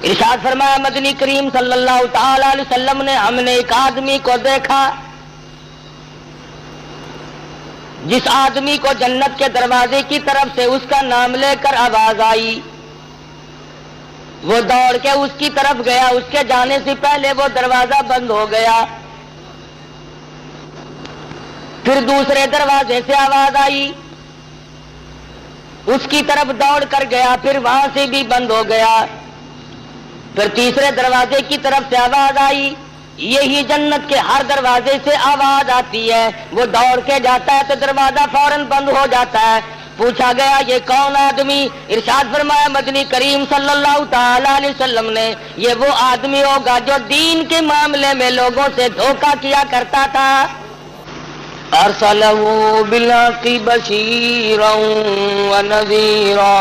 ارشاد فرمایا مدنی کریم صلی اللہ تعالی علیہ وسلم نے ہم نے ایک آدمی کو دیکھا جس آدمی کو جنت کے دروازے کی طرف سے اس کا نام لے کر آواز آئی، وہ دوڑ کے اس کی طرف گیا، اس کے جانے سے پہلے وہ دروازہ بند ہو گیا، پھر دوسرے دروازے سے آواز آئی، اس کی طرف دوڑ کر گیا، پھر وہاں سے بھی بند ہو گیا، پھر تیسرے دروازے کی طرف سے آواز آئی۔ یہی جنت کے ہر دروازے سے آواز آتی ہے، وہ دوڑ کے جاتا ہے تو دروازہ فوراً بند ہو جاتا ہے۔ پوچھا گیا یہ کون آدمی؟ ارشاد فرمایا مدنی کریم صلی اللہ تعالی علیہ وسلم نے یہ وہ آدمی ہوگا جو دین کے معاملے میں لوگوں سے دھوکہ کیا کرتا تھا۔ ارسلہ بالحق بشیرا ونذیرا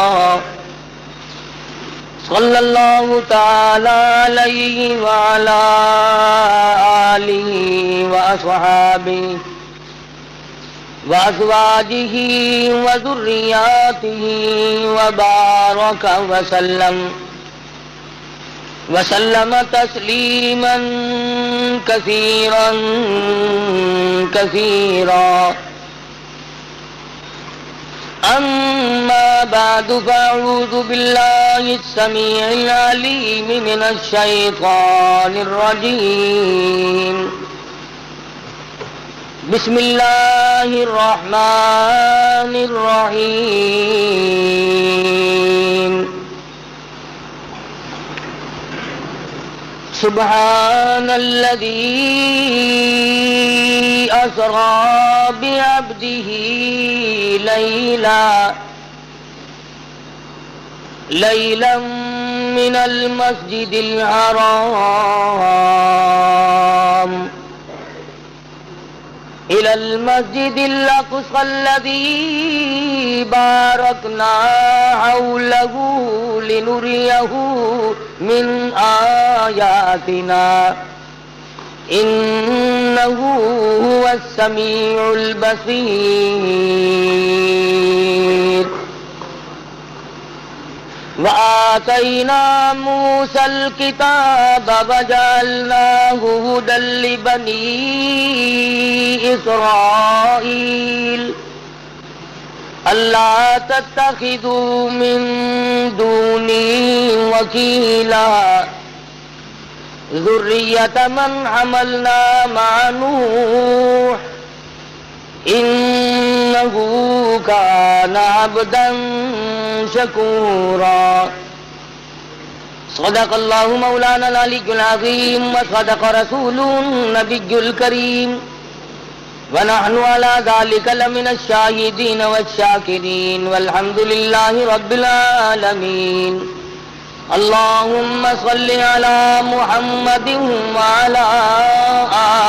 صلی اللہ تعالی علیہ وعلی آلہ واصحابہ وازواجہ وذریاتہ وبارک وسلم تسلیما کثیرا کثیرا۔ اما بعد فاعوذ باللہ السمیع العلیم من الشیطان الرجیم۔ بسم اللہ الرحمن الرحیم۔ سبحان الذی اسری بعبدہ لیلا من المسجد الحرام إلى المسجد الأقصى الذي باركنا حوله لنريه من آياتنا إنه هو السميع البصير۔ وآتينا موسى الكتاب وجعلناه هدى لبني إسرائيل ألا تتخذوا من دوني وكيلا ذرية من حملنا مع نوح إنه كان عبدا شكورا۔ صدق الله مولانا العلي العظيم وصدق رسوله النبي الكريم ونحن على ذلك لمن الشاهدين والشاكرين والحمد لله رب العالمين۔ اللهم صل على محمد وعلى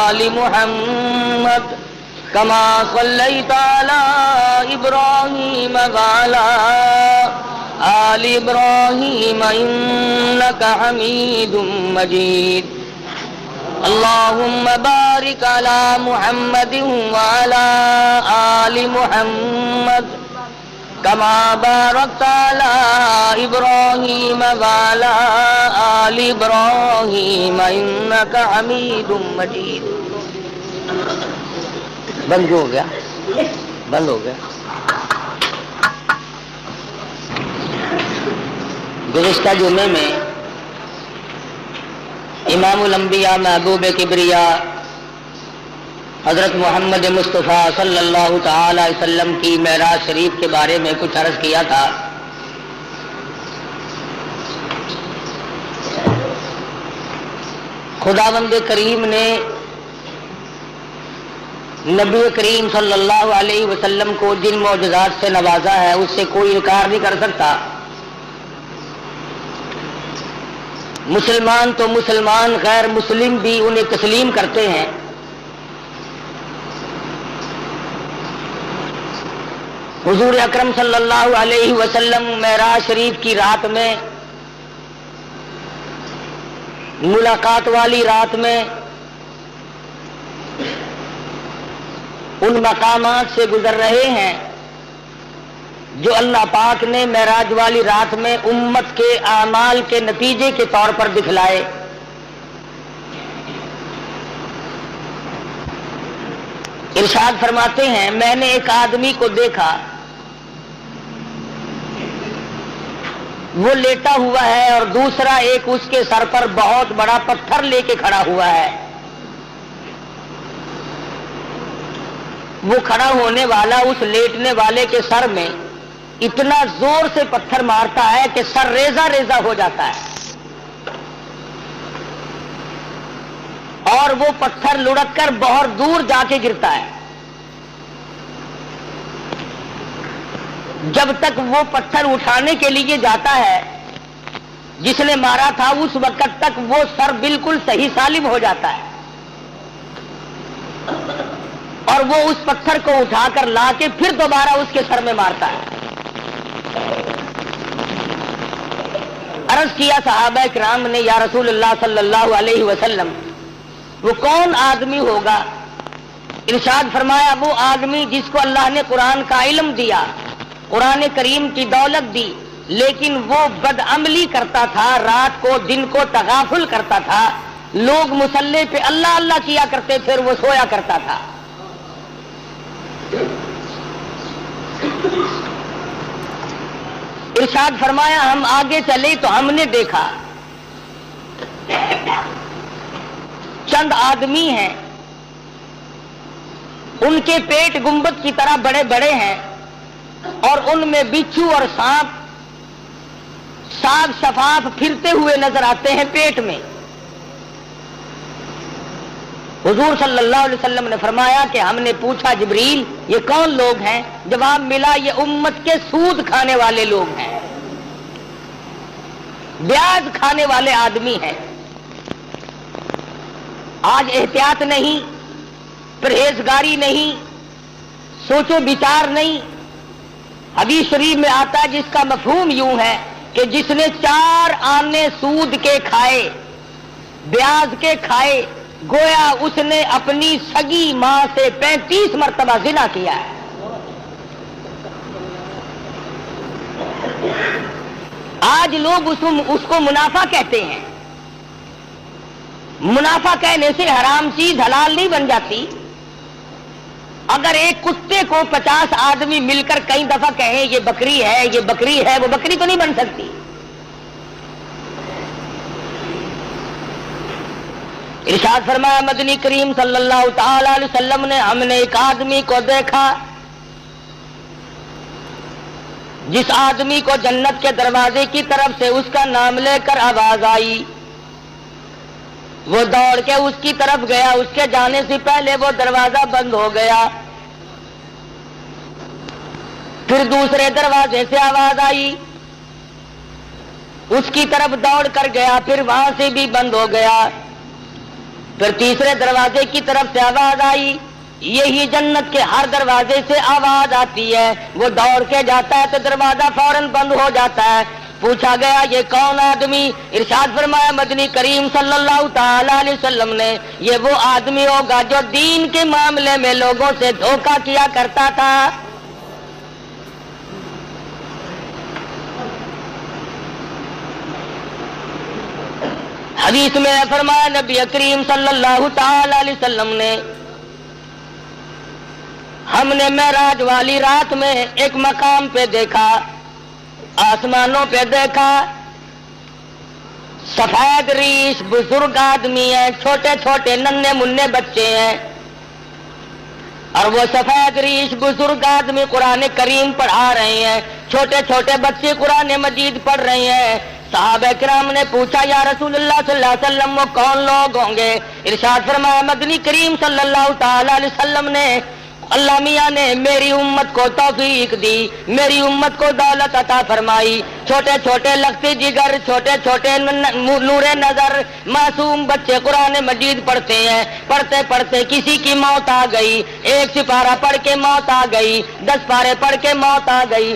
آل محمد كما صليت على إبراهيم وعلى آل إبراهيم إنك حميد مجيد۔ اللهم بارك على محمد وعلى آل محمد كما باركت على إبراهيم وعلى آل إبراهيم إنك حميد مجيد۔ بند ہو گیا، بند ہو گیا۔ گزشتہ جمعے میں امام الانبیاء محبوب کبریا حضرت محمد مصطفیٰ صلی اللہ تعالی علیہ وسلم کی معراج شریف کے بارے میں کچھ عرض کیا تھا۔ خداوند کریم نے نبی کریم صلی اللہ علیہ وسلم کو جن معجزات سے نوازا ہے اس سے کوئی انکار نہیں کر سکتا۔ مسلمان تو مسلمان، غیر مسلم بھی انہیں تسلیم کرتے ہیں۔ حضور اکرم صلی اللہ علیہ وسلم معراج شریف کی رات میں، ملاقات والی رات میں ان مقامات سے گزر رہے ہیں جو اللہ پاک نے معراج والی رات میں امت کے اعمال کے نتیجے کے طور پر دکھلائے۔ ارشاد فرماتے ہیں میں نے ایک آدمی کو دیکھا، وہ لیٹا ہوا ہے اور دوسرا ایک اس کے سر پر بہت بڑا پتھر لے کے کھڑا ہوا ہے۔ وہ کھڑا ہونے والا اس لیٹنے والے کے سر میں اتنا زور سے پتھر مارتا ہے کہ سر ریزہ ریزہ ہو جاتا ہے، اور وہ پتھر لڑک کر بہت دور جا کے گرتا ہے۔ جب تک وہ پتھر اٹھانے کے لیے جاتا ہے جس نے مارا تھا، اس وقت تک وہ سر بالکل صحیح سالم ہو جاتا ہے، اور وہ اس پتھر کو اٹھا کر لا کے پھر دوبارہ اس کے سر میں مارتا ہے۔ عرض کیا صحابہ کرام نے یا رسول اللہ صلی اللہ علیہ وسلم وہ کون آدمی ہوگا؟ ارشاد فرمایا وہ آدمی جس کو اللہ نے قرآن کا علم دیا، قرآن کریم کی دولت دی، لیکن وہ بدعملی کرتا تھا، رات کو دن کو تغافل کرتا تھا، لوگ مصلی پہ اللہ اللہ کیا کرتے پھر وہ سویا کرتا تھا۔ ارشاد فرمایا ہم آگے چلے تو ہم نے دیکھا چند آدمی ہیں، ان کے پیٹ گنبد کی طرح بڑے بڑے ہیں، اور ان میں بچھو اور سانپ صاف شفاف پھرتے ہوئے نظر آتے ہیں پیٹ میں۔ حضور صلی اللہ علیہ وسلم نے فرمایا کہ ہم نے پوچھا جبریل یہ کون لوگ ہیں؟ جواب ملا یہ امت کے سود کھانے والے لوگ ہیں، بیاج کھانے والے آدمی ہیں۔ آج احتیاط نہیں، پرہیزگاری نہیں، سوچو بچار نہیں۔ حدیث شریف میں آتا ہے جس کا مفہوم یوں ہے کہ جس نے 4 آنے سود کے کھائے، بیاج کے کھائے، گویا اس نے اپنی سگی ماں سے 35 مرتبہ زنا کیا ہے۔ آج لوگ اس کو منافع کہتے ہیں۔ منافع کہنے سے حرام چیز حلال نہیں بن جاتی۔ اگر ایک کتے کو 50 آدمی مل کر کئی دفعہ کہیں یہ بکری ہے یہ بکری ہے، وہ بکری تو نہیں بن سکتی۔ ارشاد فرمایا مدنی کریم صلی اللہ تعالی علیہ وسلم نے ہم نے ایک آدمی کو دیکھا جس آدمی کو جنت کے دروازے کی طرف سے اس کا نام لے کر آواز آئی، وہ دوڑ کے اس کی طرف گیا، اس کے جانے سے پہلے وہ دروازہ بند ہو گیا۔ پھر دوسرے دروازے سے آواز آئی، اس کی طرف دوڑ کر گیا، پھر وہاں سے بھی بند ہو گیا۔ پھر تیسرے دروازے کی طرف سے آواز آئی، یہی جنت کے ہر دروازے سے آواز آتی ہے، وہ دوڑ کے جاتا ہے تو دروازہ فوراً بند ہو جاتا ہے۔ پوچھا گیا یہ کون آدمی؟ ارشاد فرمایا مدنی کریم صلی اللہ تعالی علیہ وسلم نے یہ وہ آدمی ہوگا جو دین کے معاملے میں لوگوں سے دھوکہ کیا کرتا تھا۔ حدیث میں فرمایا نبی کریم صلی اللہ تعالی علیہ وسلم نے ہم نے معراج والی رات میں ایک مقام پہ دیکھا، آسمانوں پہ دیکھا، سفید ریش بزرگ آدمی ہیں، چھوٹے چھوٹے ننھے منھے بچے ہیں، اور وہ سفید ریش بزرگ آدمی قرآن کریم پڑھا رہے ہیں، چھوٹے چھوٹے بچے قرآن مجید پڑھ رہے ہیں۔ صحابہ کرام نے پوچھا یا رسول اللہ صلی اللہ علیہ وسلم وہ کون لوگ ہوں گے؟ ارشاد فرمایا مدنی کریم صلی اللہ تعالی علیہ وسلم نے اللہ میاں نے میری امت کو توفیق دی، میری امت کو دولت عطا فرمائی، چھوٹے چھوٹے لختی جگر، چھوٹے چھوٹے نور نظر معصوم بچے قرآن مجید پڑھتے ہیں، پڑھتے پڑھتے کسی کی موت آ گئی، 1 سپارہ پڑھ کے موت آ گئی، 10 پارے پڑھ کے موت آ گئی،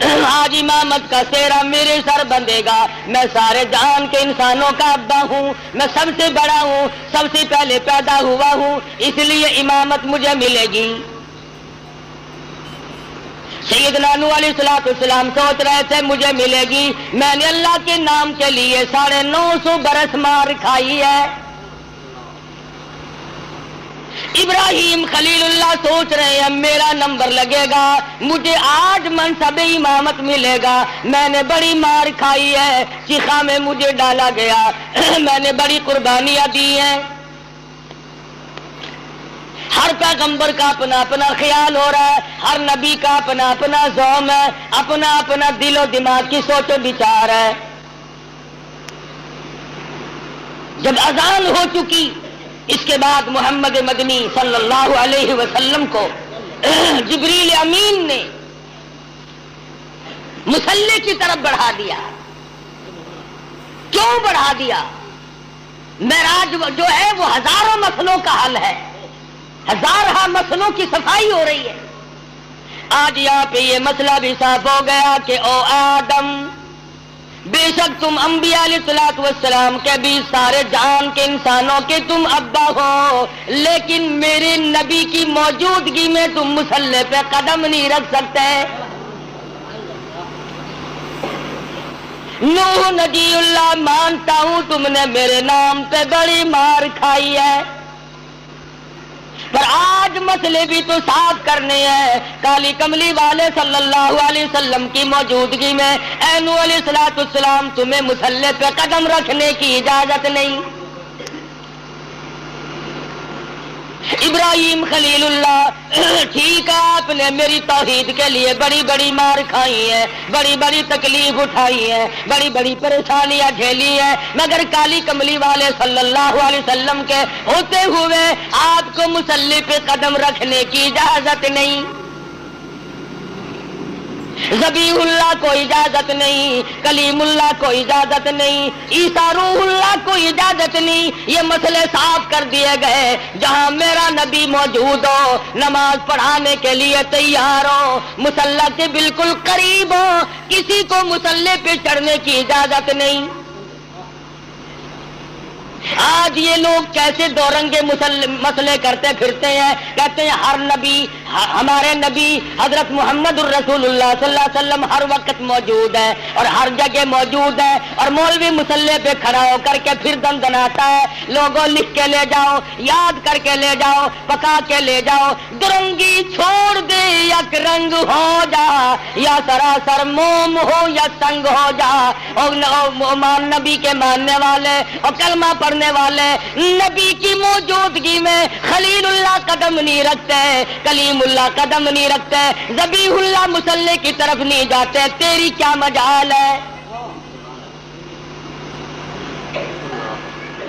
آج امامت کا سہرا میرے سر بندھے گا. میں سارے جہان کے انسانوں کا ابا ہوں, میں سب سے بڑا ہوں, سب سے پہلے پیدا ہوا ہوں, اس لیے امامت مجھے ملے گی. سیدنا نوح علیہ السلام سوچ رہے تھے مجھے ملے گی. میں نے اللہ کے نام کے لیے 950 برس مار کھائی ہے. ابراہیم خلیل اللہ سوچ رہے ہیں میرا نمبر لگے گا, مجھے آج منصب امامت ملے گا. میں نے بڑی مار کھائی ہے, چیخا میں مجھے ڈالا گیا, میں نے بڑی قربانیاں دی ہیں. ہر پیغمبر کا اپنا اپنا خیال ہو رہا ہے, ہر نبی کا اپنا اپنا ذوم ہے, اپنا اپنا دل و دماغ کی سوچ و بچار ہے. جب اذان ہو چکی اس کے بعد محمد مدنی صلی اللہ علیہ وسلم کو جبریل امین نے مصلی کی طرف بڑھا دیا. کیوں بڑھا دیا؟ معراج جو ہے وہ ہزاروں مسئلوں کا حل ہے, ہزارہ مسئلوں کی صفائی ہو رہی ہے. آج یہاں پہ یہ مسئلہ بھی صاف ہو گیا کہ او آدم, بے شک تم انبیاء علیہ الصلوۃ والسلام کے بھی سارے جہان کے انسانوں کے تم ابا ہو, لیکن میرے نبی کی موجودگی میں تم مصلی پہ قدم نہیں رکھ سکتے. نوح نبی اللہ مانتا ہوں تم نے میرے نام پہ بڑی مار کھائی ہے, پر آج مسئلے بھی تو صاف کرنے ہیں. کالی کملی والے صلی اللہ علیہ وسلم کی موجودگی میں اے نوح علیہ السلام تمہیں مصلی پہ قدم رکھنے کی اجازت نہیں. ابراہیم خلیل اللہ ٹھیک ہے, آپ نے میری توحید کے لیے بڑی بڑی مار کھائی ہے, بڑی بڑی تکلیف اٹھائی ہے, بڑی بڑی پریشانیاں جھیلی ہے, مگر کالی کملی والے صلی اللہ علیہ وسلم کے ہوتے ہوئے آپ کو مصلی پہ قدم رکھنے کی اجازت نہیں. ذبیح اللہ کو اجازت نہیں, کلیم اللہ کو اجازت نہیں, عیسیٰ روح اللہ کو اجازت نہیں. یہ مسئلے صاف کر دیے گئے. جہاں میرا نبی موجود ہو, نماز پڑھانے کے لیے تیار ہو, مصلی کے بالکل قریب ہو, کسی کو مصلی پہ چڑھنے کی اجازت نہیں. آج یہ لوگ کیسے دو رنگے مسئلے کرتے پھرتے ہیں, کہتے ہیں ہر نبی, ہمارے نبی حضرت محمد الرسول اللہ صلی اللہ علیہ وسلم ہر وقت موجود ہے اور ہر جگہ موجود ہے, اور مولوی مصلی پہ کھڑا ہو کر کے پھر دندناتا ہے. لوگوں لکھ کے لے جاؤ, یاد کر کے لے جاؤ, پکا کے لے جاؤ. درنگی چھوڑ دے یک رنگ ہو جا, یا سراسر موم ہو یا سنگ ہو جا. اور نبی کے ماننے والے اور کلمہ پڑھنے والے نبی کی موجودگی میں خلیل اللہ قدم نہیں رکھتے, کلیم اللہ قدم نہیں رکھتے, ذبیح اللہ مصلی کی طرف نہیں جاتے. تیری کیا مجال ہے؟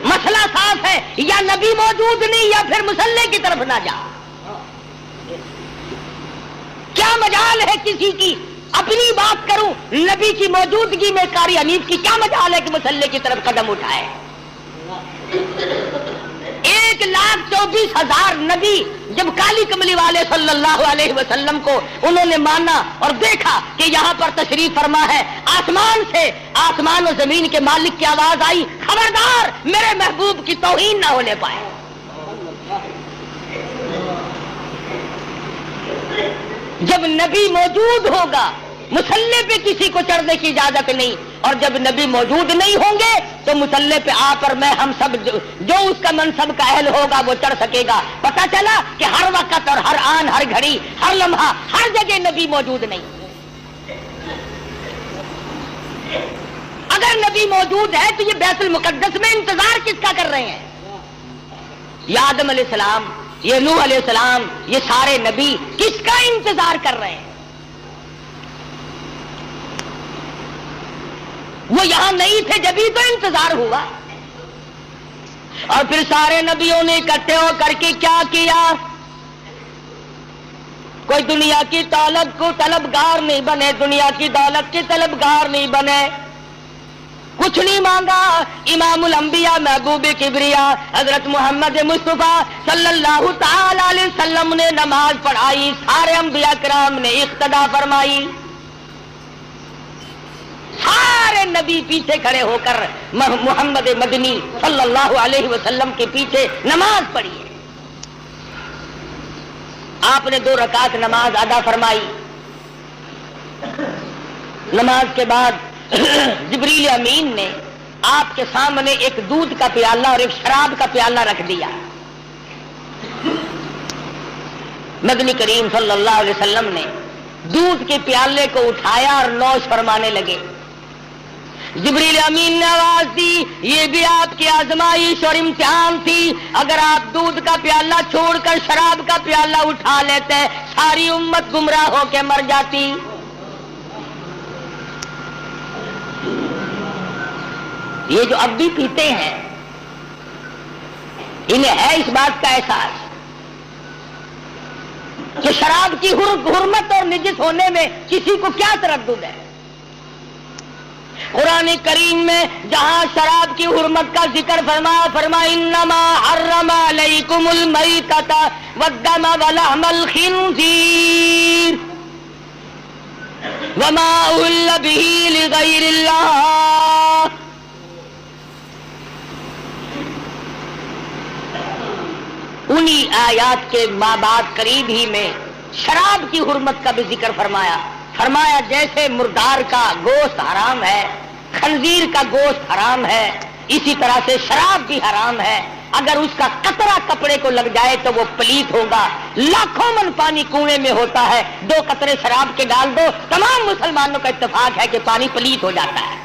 مسئلہ صاف ہے, یا نبی موجود نہیں یا پھر مصلی کی طرف نہ جا. کیا مجال ہے کسی کی؟ اپنی بات کروں, نبی کی موجودگی میں قاری حنیف کی کیا مجال ہے کہ مصلی کی طرف قدم اٹھائے؟ 1,24,000 نبی جب کالی کملی والے صلی اللہ علیہ وسلم کو انہوں نے مانا اور دیکھا کہ یہاں پر تشریف فرما ہے, آسمان سے, آسمان و زمین کے مالک کی آواز آئی, خبردار میرے محبوب کی توہین نہ ہونے پائے. جب نبی موجود ہوگا مصلی پہ کسی کو چڑھنے کی اجازت نہیں, اور جب نبی موجود نہیں ہوں گے تو مصلی پہ آپ اور میں ہم سب جو اس کا منصب کا اہل ہوگا وہ چڑھ سکے گا. پتہ چلا کہ ہر وقت اور ہر آن, ہر گھڑی, ہر لمحہ, ہر جگہ نبی موجود نہیں. اگر نبی موجود ہے تو یہ بیت المقدس میں انتظار کس کا کر رہے ہیں؟ یہ آدم علیہ السلام, یہ نوح علیہ السلام, یہ سارے نبی کس کا انتظار کر رہے ہیں؟ وہ یہاں نہیں تھے جبھی تو انتظار ہوا. اور پھر سارے نبیوں نے اکٹھے ہو کر کے کیا کیا؟ کوئی دنیا کی دولت کو طلبگار نہیں بنے, دنیا کی دولت کے طلبگار نہیں بنے, کچھ نہیں مانگا. امام الانبیاء محبوب کبریا حضرت محمد مصطفیٰ صلی اللہ تعالی علیہ وسلم نے نماز پڑھائی, سارے انبیاء کرام نے اقتدا فرمائی. پیارے نبی پیچھے کھڑے ہو کر محمد مدنی صلی اللہ علیہ وسلم کے پیچھے نماز پڑھی ہے. آپ نے 2 رکعت نماز ادا فرمائی. نماز کے بعد جبریل امین نے آپ کے سامنے ایک دودھ کا پیالہ اور ایک شراب کا پیالہ رکھ دیا. مدنی کریم صلی اللہ علیہ وسلم نے دودھ کے پیالے کو اٹھایا اور نوش فرمانے لگے. جبریل امین نے آواز دی، یہ بھی آپ کی آزمائش اور امتحان تھی. اگر آپ دودھ کا پیالہ چھوڑ کر شراب کا پیالہ اٹھا لیتے ساری امت گمراہ ہو کے مر جاتی. یہ جو اب بھی پیتے ہیں انہیں ہے اس بات کا احساس کہ شراب کی حرمت اور نجس ہونے میں کسی کو کیا تردد ہے. قرآن کریم میں جہاں شراب کی حرمت کا ذکر فرما انما حرم علیکم المیتۃ والدم ولحم الخنزیر وما اہل بہ لغیر اللہ. انہی آیات کے بعد قریب ہی میں شراب کی حرمت کا بھی ذکر فرمایا جیسے مردار کا گوشت حرام ہے، خنزیر کا گوشت حرام ہے، اسی طرح سے شراب بھی حرام ہے. اگر اس کا قطرہ کپڑے کو لگ جائے تو وہ پلیت ہوگا. لاکھوں من پانی کنویں میں ہوتا ہے، 2 قطرے شراب کے ڈال دو، تمام مسلمانوں کا اتفاق ہے کہ پانی پلیت ہو جاتا ہے.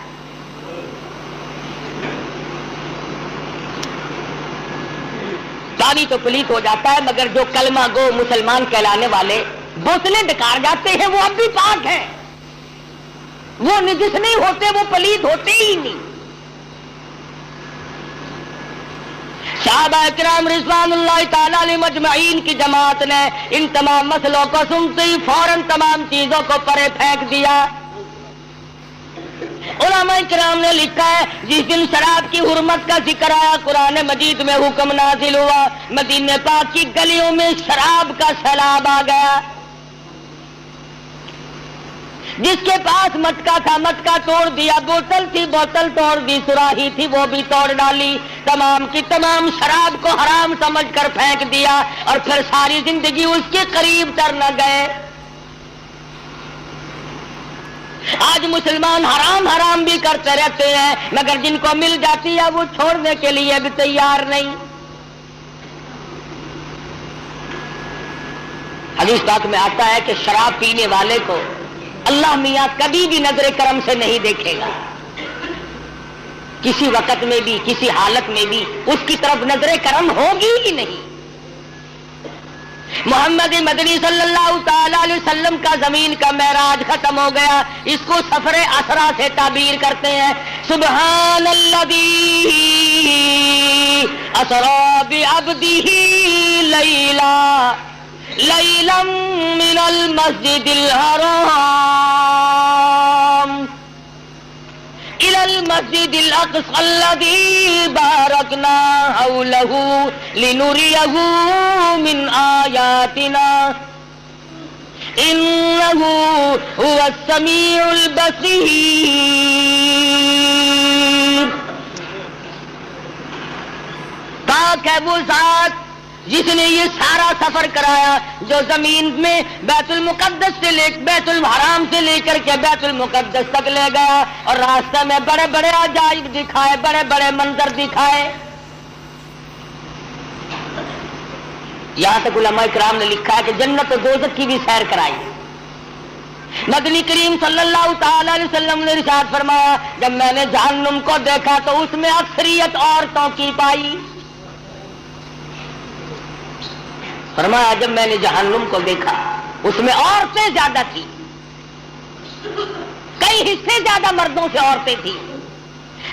پانی تو پلیت ہو جاتا ہے، مگر جو کلمہ گو مسلمان کہلانے والے بوتلیں ڈکار جاتے ہیں وہ اب بھی پاک ہیں. وہ نجس نہیں ہوتے، وہ پلیت ہوتے ہی نہیں. صحابہ کرام رضوان اللہ تعالی علیہ مجمعین کی جماعت نے ان تمام مسئلوں کو سنتے ہی فوراً تمام چیزوں کو پرے پھینک دیا. علماء کرام نے لکھا ہے جس دن شراب کی حرمت کا ذکر آیا قرآن مجید میں حکم نازل ہوا، مدینہ پاک کی گلیوں میں شراب کا سیلاب آ گیا. جس کے پاس مٹکا تھا مٹکا توڑ دیا، بوتل تھی بوتل توڑ دی، سراہی تھی وہ بھی توڑ ڈالی، تمام کی تمام شراب کو حرام سمجھ کر پھینک دیا اور پھر ساری زندگی اس کے قریب تر نہ گئے. آج مسلمان حرام بھی کرتے رہتے ہیں، مگر جن کو مل جاتی ہے وہ چھوڑنے کے لیے بھی تیار نہیں. حدیث پاک میں آتا ہے کہ شراب پینے والے کو اللہ میاں کبھی بھی نظر کرم سے نہیں دیکھے گا. کسی وقت میں بھی کسی حالت میں بھی اس کی طرف نظر کرم ہوگی ہی نہیں. محمد مدنی صلی اللہ تعالی علیہ وسلم کا زمین کا معراج ختم ہو گیا. اس کو سفر اسرا سے تعبیر کرتے ہیں. سبحان الذی اسرا بعبدہ لیلا من المسجد الحرام إلى المسجد الأقصى الذي باركنا حوله لنريه من آياتنا إنه هو السميع البصير. پاک ہے وہ ذات جس نے یہ سارا سفر کرایا، جو زمین میں بیت المقدس سے بیت الحرام سے لے کر کے بیت المقدس تک لے گیا اور راستہ میں بڑے بڑے عجائب دکھائے، بڑے بڑے منظر دکھائے. یہاں تک علماء کرام نے لکھا ہے کہ جنت و دوزخ کی بھی سیر کرائی. مدنی کریم صلی اللہ تعالی علیہ وسلم نے ارشاد فرمایا جب میں نے جہنم کو دیکھا تو اس میں اکثریت عورتوں کی پائی. فرمایا جب میں نے جہنم کو دیکھا اس میں عورتیں زیادہ تھی، کئی حصے زیادہ مردوں سے عورتیں تھیں.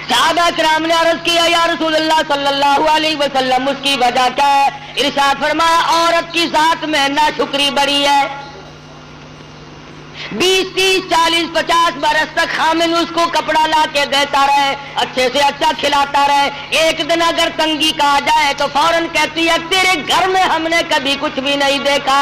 صحابہ کرام نے عرض کیا یا رسول اللہ صلی اللہ علیہ وسلم اس کی وجہ کیا ہے؟ ارشاد فرمایا عورت کی ذات میں ناشکری بڑی ہے. 20 30 40 50 برس تک خامن اس کو کپڑا لا کے دیتا رہے، اچھے سے اچھا کھلاتا رہے، ایک دن اگر تنگی کا آ جائے تو فوراً کہتی ہے تیرے گھر میں ہم نے کبھی کچھ بھی نہیں دیکھا.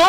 2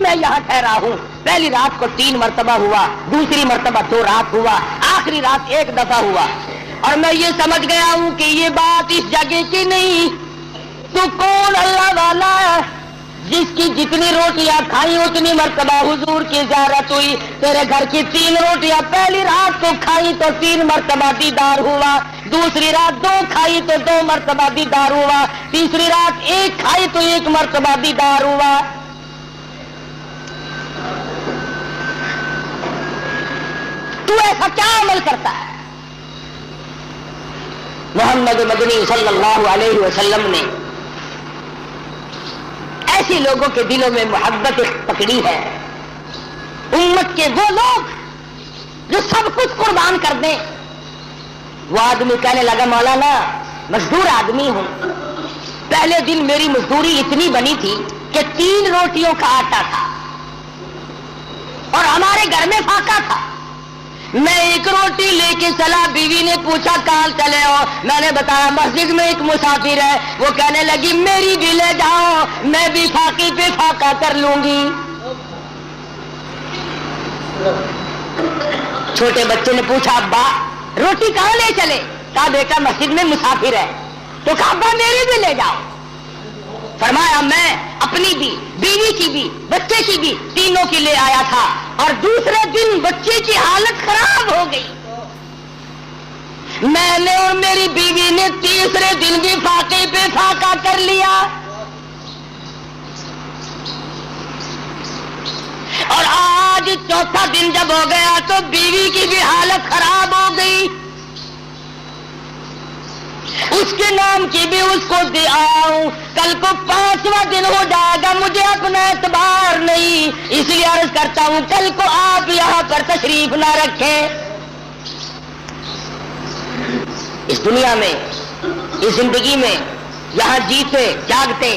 میں یہاں ٹھہرا ہوں. پہلی رات کو 3 مرتبہ ہوا, دوسری مرتبہ 2 رات ہوا, آخری رات 1 دفعہ ہوا. اور میں یہ سمجھ گیا ہوں کہ یہ بات اس جگہ کی نہیں. تو کون اللہ والا ہے جس کی جتنی روٹیاں کھائیں اتنی مرتبہ حضور کی زیارت ہوئی؟ تیرے گھر کی 3 روٹیاں پہلی رات کو کھائی تو 3 مرتبہ دیدار ہوا, دوسری رات 2 کھائی تو 2 مرتبہ دیدار ہوا, تیسری رات 1 کھائی تو 1 مرتبہ دیدار ہوا. تو ایسا کیا عمل کرتا ہے؟ محمد مدنی صلی اللہ علیہ وسلم نے ایسے لوگوں کے دلوں میں محبت پکڑی ہے. امت کے وہ لوگ جو سب کچھ قربان کر دیں. وہ آدمی کہنے لگا مولانا مزدور آدمی ہوں, پہلے دن میری مزدوری اتنی بنی تھی کہ 3 روٹیوں کا آٹا تھا اور ہمارے گھر میں فاقہ تھا. میں 1 روٹی لے کے چلا, بیوی نے پوچھا کہاں چلے ہو؟ میں نے بتایا مسجد میں ایک مسافر ہے. وہ کہنے لگی میری بھی لے جاؤ, میں بھی فاقے پہ فاقہ کر لوں گی. چھوٹے بچے نے پوچھا ابا روٹی کہاں لے چلے؟ کہا بیٹا مسجد میں مسافر ہے. تو کہا ابا میری بھی لے جاؤ. فرمایا میں اپنی بھی, بیوی کی بھی, بچے کی بھی, تینوں کی لے آیا تھا. اور دوسرے دن بچے کی حالت خراب ہو گئی. میں نے اور میری بیوی نے تیسرے دن بھی فاقے پہ فاقہ کر لیا. اور آج چوتھا دن جب ہو گیا تو بیوی کی بھی حالت خراب ہو گئی. اس کے نام کی بھی اس کو دے آؤں, کل کو 5واں دن ہو جائے گا, مجھے اپنا اعتبار نہیں, اس لیے عرض کرتا ہوں کل کو آپ یہاں پر تشریف نہ رکھیں. اس دنیا میں, اس زندگی میں یہاں جیتے جاگتے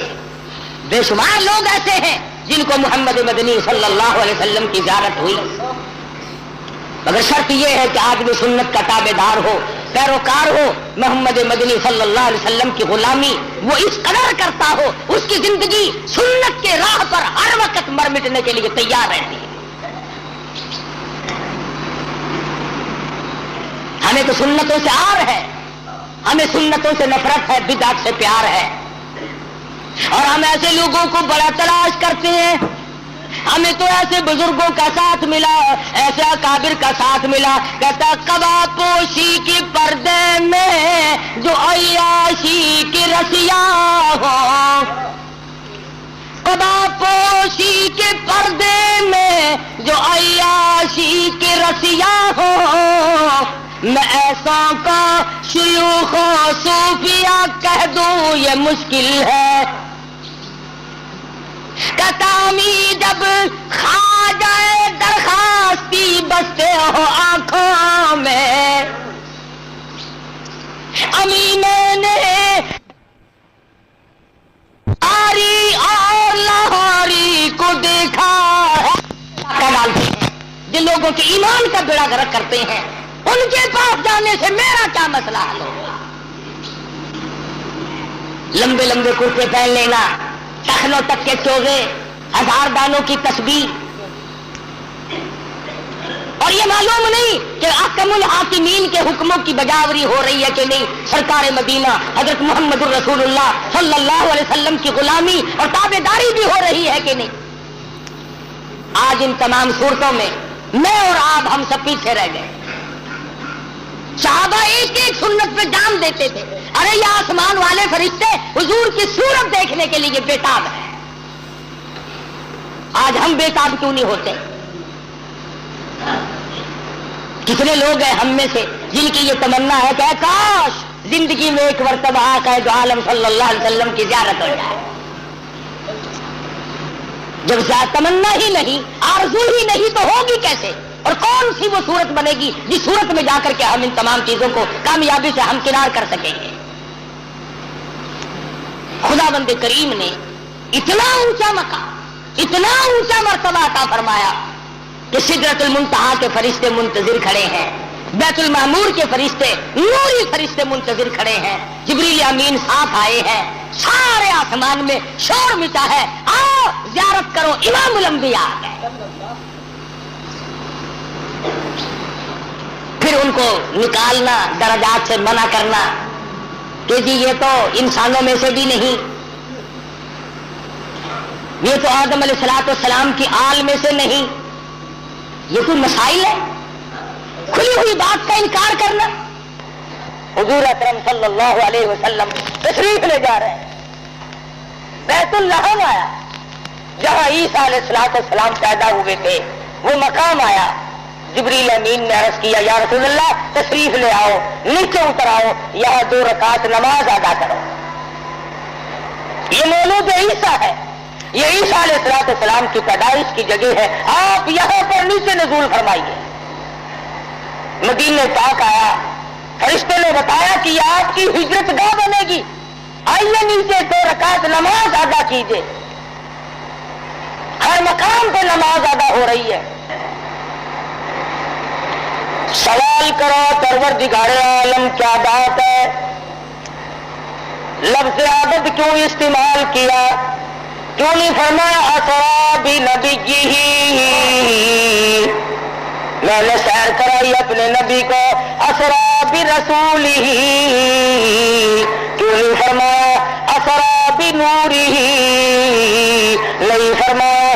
بے شمار لوگ ایسے ہیں جن کو محمد مدنی صلی اللہ علیہ وسلم کی زیارت ہوئی. مگر شرط یہ ہے کہ آدمی سنت کا تابع دار ہو, پیروکار ہو, محمد مدنی صلی اللہ علیہ وسلم کی غلامی وہ اس قدر کرتا ہو, اس کی زندگی سنت کے راہ پر ہر وقت مر مٹنے کے لیے تیار رہتی ہے. ہمیں تو سنتوں سے آر ہے, ہمیں سنتوں سے نفرت ہے, بدعت سے پیار ہے. اور ہم ایسے لوگوں کو بڑا تلاش کرتے ہیں. ہمیں تو ایسے بزرگوں کا ساتھ ملا, ایسے اکابر کا ساتھ ملا. کہتا قبا پوشی کی پردے میں جو عیاشی کی رسیا ہو, قبا پوشی کے پردے میں جو عیاشی کی رسیا ہو, میں ایسا کا شیوخ و صوفیہ کہہ دوں یہ مشکل ہے. کتامی جب کھا جائے درخواستی بستے ہو آنکھوں میں, امینے نے آری اور لاہوری کو دیکھا ہے. ڈالتے ہیں جن لوگوں کے ایمان کا بیڑا غرق کرتے ہیں, ان کے پاس جانے سے میرا کیا مسئلہ حل ہوگا؟ لمبے لمبے کرتے پہن لینا, ٹخنوں تک کے چوغے, 1000 دانوں کی تسبیح, اور یہ معلوم نہیں کہ احکم الحاکمین کے حکموں کی بجاوری ہو رہی ہے کہ نہیں. سرکار مدینہ حضرت محمد الرسول اللہ صلی اللہ علیہ وسلم کی غلامی اور تابع داری بھی ہو رہی ہے کہ نہیں. آج ان تمام صورتوں میں میں اور آپ ہم سب پیچھے رہ گئے. صحابہ ایک ایک سنت پہ جان دیتے تھے. ارے یہ آسمان والے فرشتے حضور کی صورت دیکھنے کے لیے بے تاب ہے. آج ہم بے تاب کیوں نہیں ہوتے؟ کتنے لوگ ہیں ہم میں سے جن کی یہ تمنا ہے کہ کاش زندگی میں ایک مرتبہ آقا دو عالم صلی اللہ علیہ وسلم کی زیارت ہو جائے. جب تمنا ہی نہیں, آرزو ہی نہیں, تو ہوگی کیسے؟ اور کون سی وہ صورت بنے گی جس صورت میں جا کر کے ہم ان تمام چیزوں کو کامیابی سے ہمکنار کر سکیں گے؟ خدا بند کریم نے اتنا اونچا مقام, اتنا اونچا مرتبہ عطا فرمایا کہ سدرۃ المنتہا کے فرشتے منتظر کھڑے ہیں. بیت المعمور کے فرشتے نوری فرشتے منتظر کھڑے ہیں، جبریل امین ساتھ آئے ہیں، سارے آسمان میں شور مچا ہے، آؤ زیارت کرو امام الانبیاء ہے۔ پھر ان کو نکالنا، درجات سے منع کرنا کہ جی یہ تو انسانوں میں سے بھی نہیں، یہ تو آدم علیہ الصلوۃ والسلام کی آل میں سے نہیں، یہ کوئی مسائل ہے، کھلی ہوئی بات کا انکار کرنا۔ حضور اکرم صلی اللہ علیہ وسلم تشریف لے جا رہے ہیں، بیت الحم آیا جہاں عیسیٰ علیہ الصلوۃ والسلام پیدا ہوئے تھے، وہ مقام آیا، جبریل امین نے عرض کیا یا رسول اللہ تشریف لے آؤ، نیچے اتر آؤ، یہاں 2 رکعت نماز ادا کرو۔ یہ مولود عیسیٰ ہے، یہ عیسیٰ علیہ الصلوۃ والسلام کی پیدائش کی جگہ ہے، آپ یہاں پر نیچے نزول فرمائیے۔ مدینے پاک آیا، فرشتے نے بتایا کہ یہ آپ کی ہجرت گاہ بنے گی، آئیے نیچے 2 رکعت نماز ادا کیجیے۔ ہر مقام پہ نماز ادا ہو رہی ہے۔ سوال کرو پروردگار عالم کیا بات ہے، لفظ عبد کیوں استعمال کیا، کیوں نہیں فرمایا اسرا بنبیہ، میں نے سیر کرائی اپنے نبی کو، اسرا برسولہ، کیوں نہیں فرمایا اسرا بنورہ، نہیں فرمایا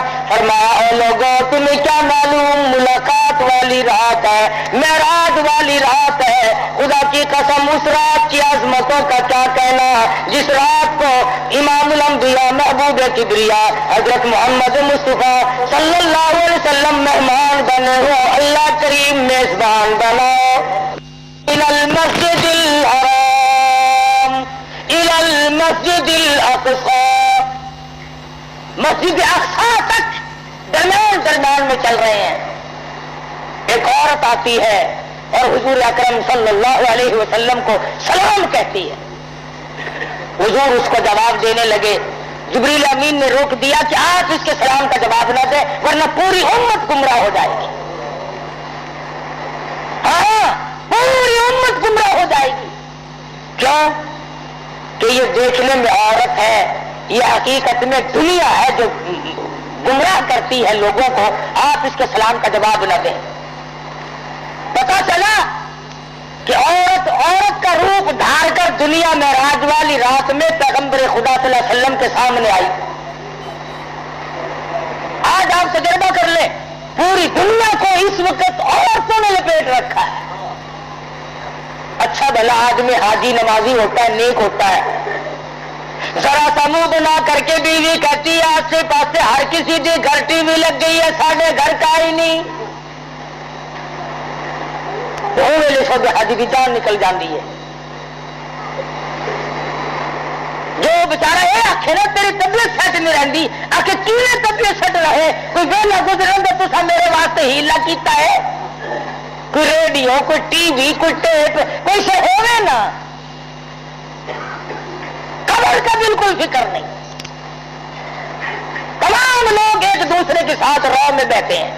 اے لوگوں تمہیں کیا معلوم ملاقات والی رات ہے، معراج والی رات ہے، خدا کی قسم اس رات کی عظمتوں کا کیا کہنا، جس رات کو امام الانبیاء محبوب کبریا حضرت محمد مصطفیٰ صلی اللہ علیہ وسلم مہمان بنے ہو، اللہ کریم میزبان بناؤ۔ الى المسجد الحرام الى المسجد الاقصى، مسجد اقصی تک درمیان میں چل رہے ہیں۔ ایک عورت آتی ہے اور حضور اکرم صلی اللہ علیہ وسلم کو سلام کہتی ہے، حضور اس کو جواب دینے لگے، جبریل امین نے روک دیا کہ آپ اس کے سلام کا جواب نہ دیں ورنہ پوری امت گمراہ ہو جائے گی۔ ہاں پوری امت گمراہ ہو جائے گی، کیوں کہ یہ دیکھنے میں عورت ہے، یہ حقیقت میں دنیا ہے جو گمراہ کرتی ہے لوگوں کو، آپ اس کے سلام کا جواب نہ دیں۔ پتا چلا کہ عورت کا روپ دھار کر دنیا میں معراج والی رات میں پیغمبر خدا صلی اللہ علیہ وسلم کے سامنے آئی۔ آج آپ تجربہ کر لیں، پوری دنیا کو اس وقت عورتوں نے لپیٹ رکھا ہے۔ اچھا بھلا آدمی حاجی نمازی ہوتا ہے، نیک ہوتا ہے، ذرا سا منہ بنا کر کے بیوی کہتی ہے آس پاسے ہر کسی کے گھر ٹی وی لگ گئی ہے، ساڈے گھر کا ہی نہیں، ویلے سب حج کی جان نکل جاتی ہے۔ جو بچارا یہ آخے نا تیری طبیعت سیٹ نہیں رہتی، آخر کیوں طبیعت سیٹ رہے، کوئی ویلا گزرن تو تصا میرے واسطے ہیلا کیتا ہے، کوئی ریڈیو، کوئی ٹی وی، کوئی ٹیپ، کوئی شے ہوے نا، قبر کا بالکل فکر نہیں۔ تمام لوگ ایک دوسرے کے ساتھ رو میں بیٹھے ہیں،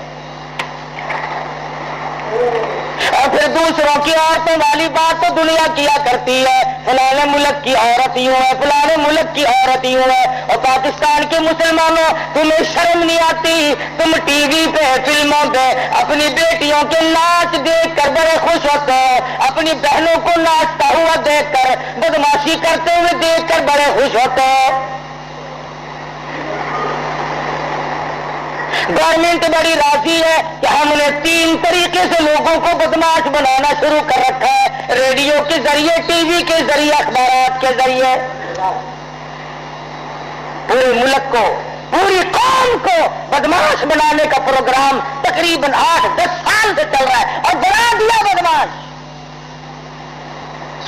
اور پھر دوسروں کی عورتوں والی بات تو دنیا کیا کرتی ہے، فلانے ملک کی عورت یوں ہے، فلانے ملک کی عورت یوں ہے، اور پاکستان کے مسلمانوں تمہیں شرم نہیں آتی، تم ٹی وی پہ فلموں پہ اپنی بیٹیوں کے ناچ دیکھ کر بڑے خوش ہوتے ہو، اپنی بہنوں کو ناچتا ہوا دیکھ کر، بدماشی کرتے ہوئے دیکھ کر بڑے خوش ہوتے ہو۔ گورنمنٹ بڑی راضی ہے کہ ہم نے 3 طریقے سے لوگوں کو بدماش بنانا شروع کر رکھا ہے، ریڈیو کے ذریعے، ٹی وی کے ذریعے، اخبارات کے ذریعے، پورے ملک کو، پوری قوم کو بدماش بنانے کا پروگرام تقریباً 8-10 سال سے چل رہا ہے، اور بنا دیا بدماش،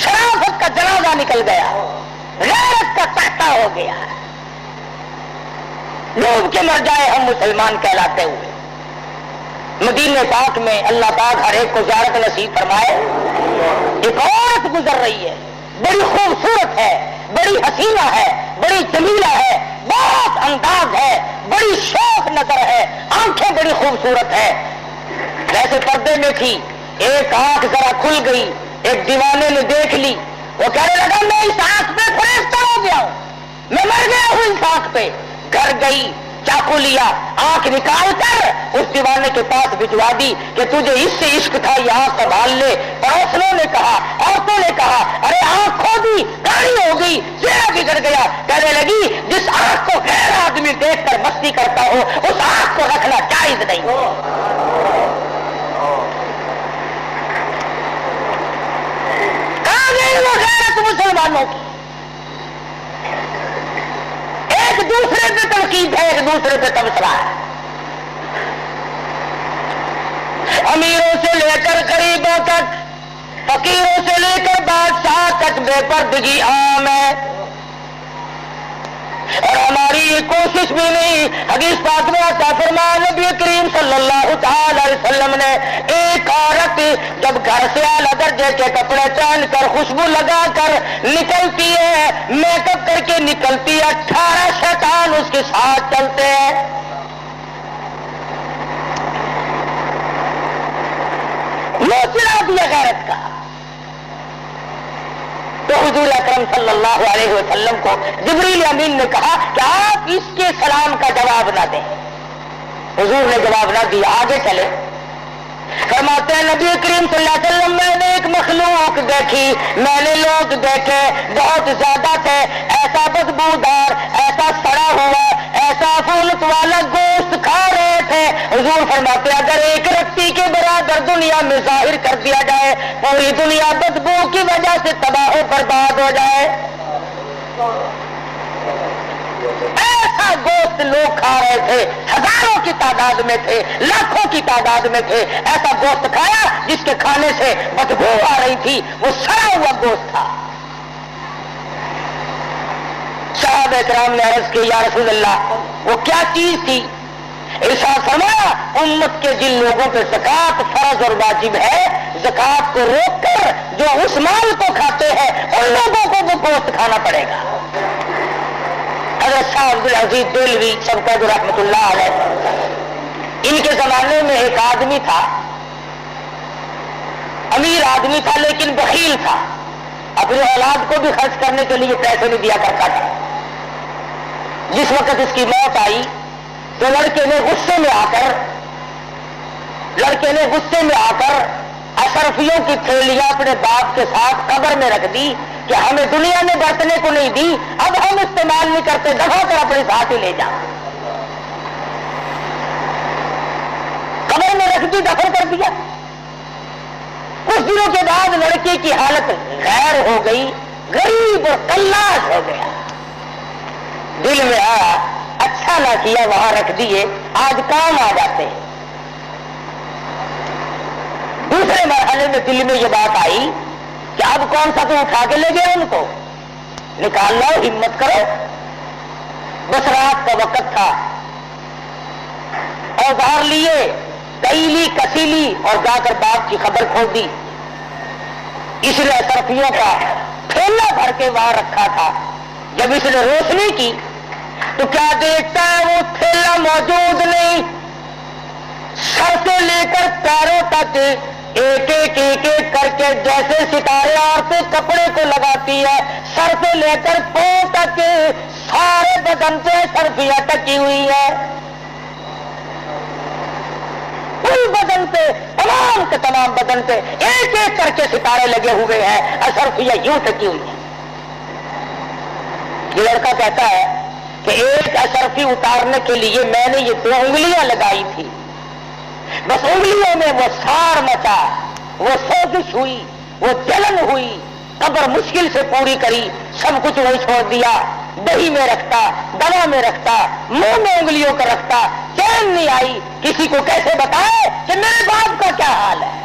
شرافت کا جنازہ نکل گیا، غیرت کا تختہ ہو گیا، ڈوب کے مر جائے ہم مسلمان کہلاتے ہوئے۔ مدینے پاک میں اللہ پاک ہر ایک کو زیارت نصیب فرمائے۔ ایک عورت گزر رہی ہے، بڑی خوبصورت ہے، بڑی حسینہ ہے، بڑی جمیلہ ہے، بہت انداز ہے، بڑی شوق نظر ہے، آنکھیں بڑی خوبصورت ہے، ویسے پردے میں تھی ایک آنکھ ذرا کھل گئی، ایک دیوانے نے دیکھ لی، وہ کہنے لگا میں اس آنکھ پہ فرشتہ ہو گیا ہوں، میں مر گیا ہوں اس آنکھ پہ. گھر گئی، چاقو لیا، آنکھ نکال کر اس دیوانے کے پاس بھجوا دی کہ تجھے اس سے عشق تھا یہ آنکھ سنبھال لے. پڑوسنوں نے کہا، عورتوں نے کہا ارے آنکھ کھو دی، گاڑی ہو گئی، چہرہ بگڑ گیا. کہنے لگی جس آنکھ کو غیر آدمی دیکھ کر مستی کرتا ہو اس آنکھ کو رکھنا جائز نہیں. کہاں گئی وہ غیرت مسلمانوں کی؟ ایک دوسرے پہ تنقید ہے، ایک دوسرے پہ تبصرہ ہے. امیروں سے لے کر غریبوں تک، فقیروں سے لے کر بادشاہ تک بے پردگی عام ہے. اور ہماری یہ کوشش بھی نہیں. حدیث پاک میں آتا فرمان نبی کریم صلی اللہ تعالی علیہ وسلم نے ایک عورت جب گھر سے اعلیٰ درجے کے کپڑے پہن کر خوشبو لگا کر نکلتی ہے، میک اپ کر کے نکلتی ہے، 18 شیطان اس کے ساتھ چلتے ہیں. منہ چلا دیا غیرت کا. تو حضور اکرم صلی اللہ علیہ وسلم کو جبریل امین نے کہا کہ آپ اس کے سلام کا جواب نہ دیں. حضور نے جواب نہ دیا، آگے چلے. فرماتے ہیں نبی کریم صلی اللہ علیہ وسلم میں نے ایک مخلوق دیکھی، میں نے لوگ دیکھے بہت زیادہ تھے، ایسا بدبودار، ایسا سڑا ہوا، ایسا فولت والا گوشت کھا رہے تھے. حضور فرماتے ہیں اگر ایک رتی کے برابر دنیا میں ظاہر کر دیا جائے پوری دنیا بدبو کی وجہ سے تباہ و برباد ہو جائے. ایسا گوشت لوگ کھا رہے تھے، ہزاروں کی تعداد میں تھے، لاکھوں کی تعداد میں تھے. ایسا گوشت کھایا جس کے کھانے سے بدبو آ رہی تھی، وہ سڑا ہوا گوشت تھا. صحابہ کرام نے عرض کی یا رسول اللہ وہ کیا چیز تھی؟ ارشاد فرمایا امت کے جن لوگوں پہ زکات فرض اور واجب ہے، زکات کو روک کر جو اس مال کو کھاتے ہیں ان لوگوں کو وہ گوشت کھانا پڑے گا. حضرت شاہ عبدالعزیز دہلوی سب کا رحمت اللہ علیہ، ان کے زمانے میں ایک آدمی تھا، امیر آدمی تھا لیکن بخیل تھا، اپنی اولاد کو بھی خرچ کرنے کے لیے پیسے نہیں دیا کرتا تھا. جس وقت اس کی موت آئی تو لڑکے نے غصے میں آ کر اشرفیوں کی تھیلیاں اپنے باپ کے ساتھ قبر میں رکھ دی کہ ہمیں دنیا نے برتنے کو نہیں دی، اب ہم استعمال نہیں کرتے، دفع کر اپنے ساتھ ہی لے جا. قبر میں رکھ دی، دفن کر دیا. کچھ دنوں کے بعد لڑکے کی حالت غیر ہو گئی، غریب اور کلاش ہو گیا. دل میں آیا اچھا نہ کیا وہاں رکھ دیے، آج کام آ جاتے ہیں. دوسرے مرحلے میں دل میں یہ بات آئی کہ اب کون سا تو اٹھا کے لے گیا، ان کو نکال لو، ہمت کرو. بس رات کا وقت تھا، اوزار لیے، کیلی کسیلی اور جا کر باپ کی خبر کھول دی. اس نے اشرفیوں کا تھیلا بھر کے وہاں رکھا تھا. جب اس نے روشنی کی تو کیا دیکھتا ہے وہ تھیلا موجود نہیں. سر سے لے کر پیروں تک ایک ایک کر کے جیسے ستارے عورتیں کپڑے کو لگاتی ہے، سر سے لے کر پاؤں تک سارے بدن پہ سرفیاں ٹکی ہوئی ہے. پوری بدن پہ، تمام کے تمام بدن پہ ایک ایک کر کے ستارے لگے ہوئے ہیں، سرفیاں یوں ٹکی ہوئی ہیں. یہ لڑکا کہتا ہے کہ ایک اشرفی اتارنے کے لیے میں نے یہ 2 انگلیاں لگائی تھی، بس انگلیوں میں وہ سار مچا، وہ سوزش ہوئی، وہ جلن ہوئی، قبر مشکل سے پوری کری، سب کچھ وہی چھوڑ دیا. دہی میں رکھتا، دوا میں رکھتا، منہ میں انگلیوں کا رکھتا، چین نہیں آئی. کسی کو کیسے بتائے کہ میرے باپ کا کیا حال ہے.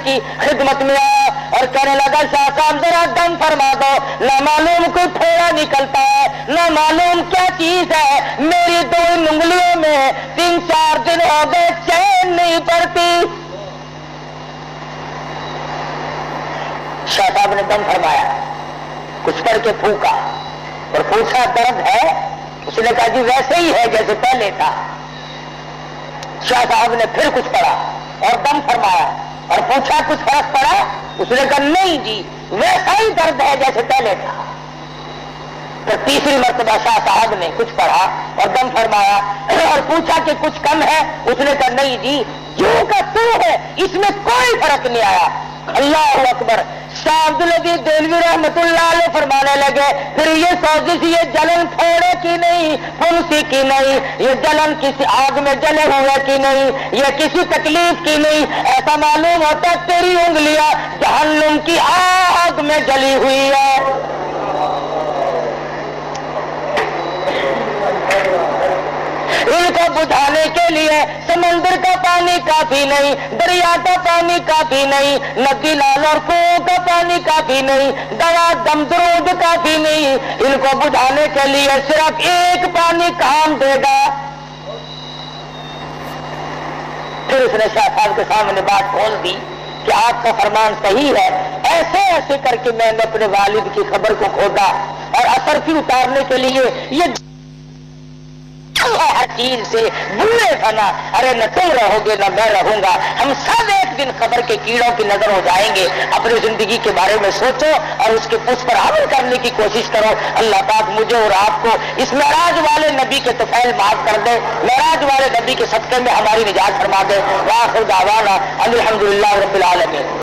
کی خدمت میں آیا اور کہنے لگا شاہ صاحب ذرا دم فرما دو، نہ معلوم کوئی پھوڑا نکلتا ہے، نہ معلوم کیا چیز ہے، میری 2 انگلیوں میں 3-4 دن ہو گئے چین نہیں پڑتی. شاہ صاحب نے دم فرمایا، کچھ کر کے پھونکا اور پوچھا درد ہے؟ اس نے کہا جی ویسے ہی ہے جیسے پہلے تھا۔ شاہ صاحب نے پھر کچھ پڑھا اور دم فرمایا اور پوچھا کچھ فرق پڑا؟ اس نے کہا نہیں جی ویسا ہی درد ہے جیسے پہلے تھا۔ پھر تیسری مرتبہ شاہ صاحب نے کچھ پڑھا اور دم فرمایا اور پوچھا کہ کچھ کم ہے؟ اس نے کہا نہیں جی جو کا تو ہے اس میں کوئی فرق نہیں آیا۔ اللہ اکبر۔ شاہ عبدالعزیز دہلوی رحمۃ اللہ علیہ فرمانے لگے پھر یہ سازش، یہ جلن پھوڑے کی نہیں، پھنسی کی نہیں، یہ جلن کسی آگ میں جلے ہوئے کی نہیں، یہ کسی تکلیف کی نہیں، ایسا معلوم ہوتا تیری انگلیاں جہنم کی آگ میں جلی ہوئی ہے۔ ان کو بجھانے کے لیے سمندر کا پانی کافی نہیں، دریا کا پانی کافی نہیں، ندی نال اور کنویں کا پانی کافی نہیں، دوا دم درود کافی نہیں، ان کو بجھانے کے لیے صرف ایک پانی کام دے گا۔ پھر اس نے شاہ صاحب کے سامنے بات کھول دی کہ آپ کا فرمان صحیح ہے، ایسے ایسے کر کے میں نے اپنے والد کی خبر کو کھودا اور اثر کی اتارنے کے لیے یہ ہر چیز سے بولے فنا، ارے نہ تم رہو گے نہ میں رہوں گا، ہم سب ایک دن قبر کے کیڑوں کی نظر ہو جائیں گے۔ اپنی زندگی کے بارے میں سوچو اور اس کے اس پر عمل کرنے کی کوشش کرو۔ اللہ پاک مجھے اور آپ کو اس معراج والے نبی کے طفیل معاف کر دے، معراج والے نبی کے صدقے میں ہماری نجات فرما دے۔ وآخر دعوانا ان الحمدللہ رب العالمین۔